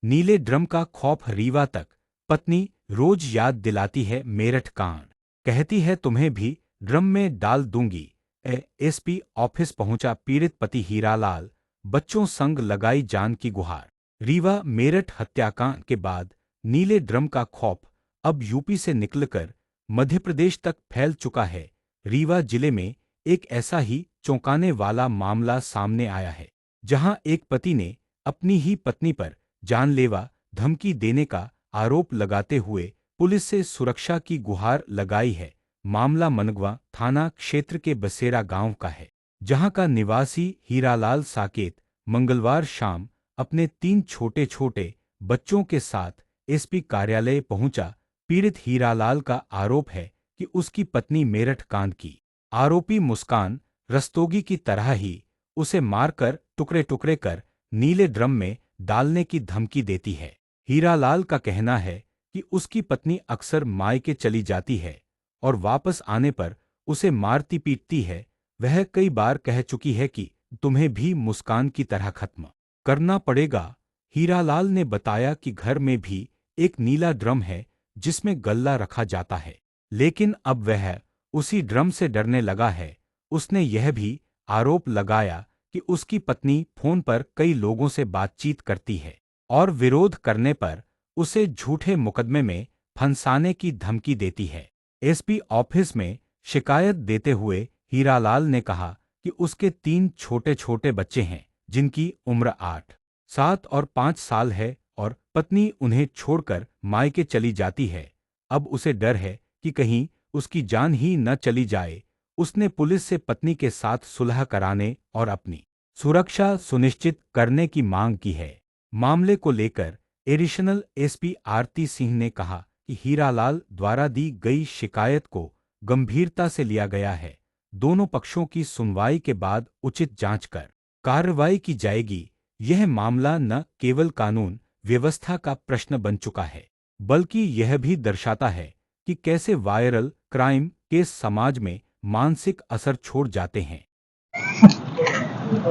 नीले ड्रम का खौफ रीवा तक, पत्नी रोज याद दिलाती है मेरठ कांड। कहती है तुम्हें भी ड्रम में डाल दूंगी। एसपी ऑफिस पहुंचा पीड़ित पति हीरालाल, बच्चों संग लगाई जान की गुहार। रीवा मेरठ हत्याकांड के बाद नीले ड्रम का खौफ अब यूपी से निकलकर मध्य प्रदेश तक फैल चुका है। रीवा जिले में एक ऐसा ही चौंकाने वाला मामला सामने आया है, जहां एक पति ने अपनी ही पत्नी पर जानलेवा धमकी देने का आरोप लगाते हुए पुलिस से सुरक्षा की गुहार लगाई है। मामला मनगवा थाना क्षेत्र के बसेरा गांव का है, जहां का निवासी हीरालाल साकेत मंगलवार शाम अपने 3 छोटे छोटे बच्चों के साथ एसपी कार्यालय पहुंचा। पीड़ित हीरालाल का आरोप है कि उसकी पत्नी मेरठ कांड की आरोपी मुस्कान रस्तोगी की तरह ही उसे मारकर टुकड़े टुकड़े कर नीले ड्रम में डालने की धमकी देती है। हीरालाल का कहना है कि उसकी पत्नी अक्सर मायके चली जाती है और वापस आने पर उसे मारती पीटती है। वह कई बार कह चुकी है कि तुम्हें भी मुस्कान की तरह खत्म करना पड़ेगा। हीरालाल ने बताया कि घर में भी एक नीला ड्रम है जिसमें गल्ला रखा जाता है, लेकिन अब वह उसी ड्रम से डरने लगा है। उसने यह भी आरोप लगाया कि उसकी पत्नी फोन पर कई लोगों से बातचीत करती है और विरोध करने पर उसे झूठे मुकदमे में फंसाने की धमकी देती है। एसपी ऑफिस में शिकायत देते हुए हीरालाल ने कहा कि उसके 3 छोटे छोटे बच्चे हैं, जिनकी उम्र 8, 7 और 5 साल है और पत्नी उन्हें छोड़कर मायके चली जाती है। अब उसे डर है कि कहीं उसकी जान ही न चली जाए। उसने पुलिस से पत्नी के साथ सुलह कराने और अपनी सुरक्षा सुनिश्चित करने की मांग की है। मामले को लेकर एडिशनल एसपी आरती सिंह ने कहा कि हीरालाल द्वारा दी गई शिकायत को गंभीरता से लिया गया है। दोनों पक्षों की सुनवाई के बाद उचित जांच कर कार्रवाई की जाएगी। यह मामला न केवल कानून व्यवस्था का प्रश्न बन चुका है, बल्कि यह भी दर्शाता है कि कैसे वायरल क्राइम केस समाज में मानसिक असर छोड़ जाते हैं।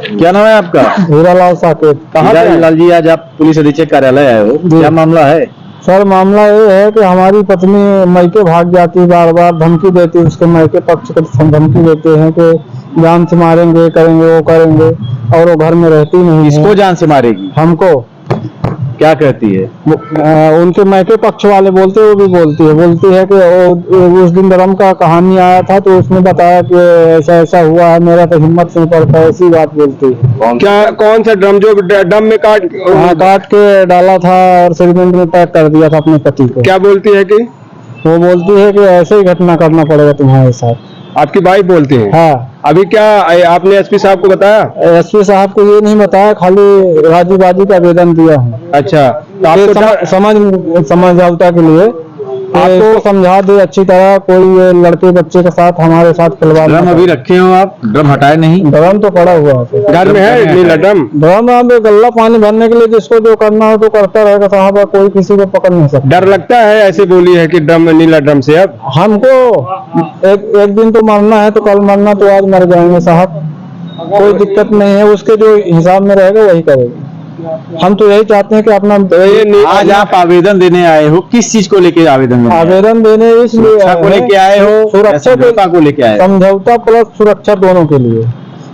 क्या नाम है आपका? हीरालाल साकेत। कहाँ पे हीरालाल जी आज आप पुलिस अधीक्षक कार्यालय आए हो, क्या मामला है? सर मामला ये है कि हमारी पत्नी मायके भाग जाती है, बार बार धमकी देती है। उसके मायके पक्ष को धमकी देते हैं कि जान से मारेंगे, करेंगे, वो करेंगे, और वो घर में रहती नहीं है। किसको जान से मारेगी? हमको। क्या कहती है? उनके मायके पक्ष वाले बोलते, वो भी बोलती है कि उस दिन ड्रम का कहानी आया था तो उसने बताया कि ऐसा ऐसा हुआ है, मेरा तो हिम्मत नहीं पड़ता, ऐसी बात बोलती है। क्या कौन सा ड्रम जो ड्रम में काट के डाला था और सीमेंट में पैक कर दिया था अपने पति को? क्या बोलती है कि वो बोलती है कि ऐसे ही घटना करना पड़ेगा तुम्हारे साथ। आपकी वाइफ बोलती है? हाँ। अभी क्या आपने एसपी साहब को बताया? एसपी साहब को ये नहीं बताया, खाली राजीबाजी का आवेदन दिया है। अच्छा, तो आपको समझौता के लिए आपको समझा दे अच्छी तरह। कोई लड़के बच्चे के साथ हमारे साथ खिलवाड़। ड्रम अभी रखे हो आप? ड्रम हटाए नहीं? ड्रम तो पड़ा हुआ है घर में है नीला ड्रम। ड्रम गल्ला पानी भरने के लिए जिसको जो करना हो तो करता रहेगा साहब, कोई किसी को पकड़ नहीं सकता। डर लगता है? ऐसे बोली है कि ड्रम नीला ड्रम से अब हमको एक दिन तो मरना है, तो कल मरना तो आज मर जाएंगे साहब, कोई दिक्कत नहीं है। उसके जो हिसाब में रहेगा वही करेगा। हम तो यही चाहते हैं कि अपना आज आप आवेदन देने आए हो, किस चीज को लेके आवेदन देने इसलिए को लेके आए हो? सुरक्षा को लेके आए? समझौता प्लस सुरक्षा दोनों के लिए,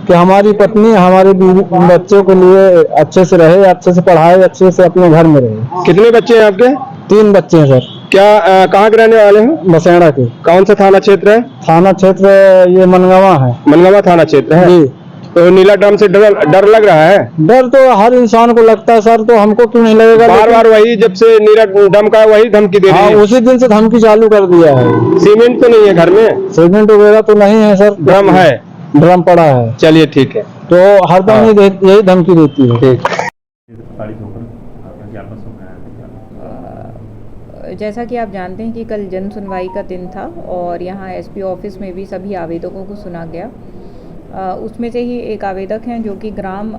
कि हमारी पत्नी हमारे बच्चों के लिए अच्छे से रहे, अच्छे से पढ़ाए, अच्छे से अपने घर में रहे। कितने बच्चे हैं आपके? 3 बच्चे हैं सर। क्या कहाँ के रहने वाले हैं? बसेड़ा के। कौन सा थाना क्षेत्र है? थाना क्षेत्र ये मनगावा है। मनगावा थाना क्षेत्र है जी। तो नीला ड्रम से डर लग रहा है? डर तो हर इंसान को लगता है सर, तो हमको क्यों नहीं लगेगा? बार बार वही, जब से नीला ड्रम का वही धमकी दे रही है। उसी दिन से धमकी चालू कर दिया है। सीमेंट तो नहीं है घर में? सीमेंट वगैरह तो नहीं है सर, ड्रम है, ड्रम पड़ा है। चलिए ठीक है। तो हरदम यही धमकी देती है। जैसा कि आप जानते हैं कि कल जन सुनवाई का दिन था और यहाँ एसपी ऑफिस में भी सभी आवेदकों को सुना गया। उसमें से ही एक आवेदक हैं जो कि ग्राम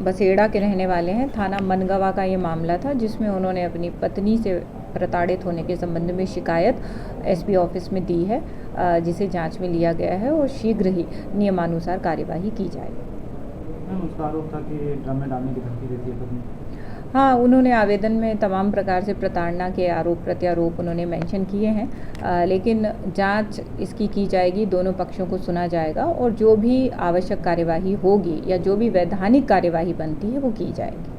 बसेड़ा के रहने वाले हैं। थाना मनगावा का ये मामला था, जिसमें उन्होंने अपनी पत्नी से प्रताड़ित होने के संबंध में शिकायत एसपी ऑफिस में दी है, जिसे जांच में लिया गया है और शीघ्र ही नियमानुसार कार्यवाही की जाएगी। उसका आरोप था कि ड्रम में डालने की धमकी देती है पत्नी। हाँ, उन्होंने आवेदन में तमाम प्रकार से प्रताड़ना के आरोप प्रत्यारोप उन्होंने मेंशन किए हैं, लेकिन जांच इसकी की जाएगी, दोनों पक्षों को सुना जाएगा और जो भी आवश्यक कार्यवाही होगी या जो भी वैधानिक कार्यवाही बनती है वो की जाएगी।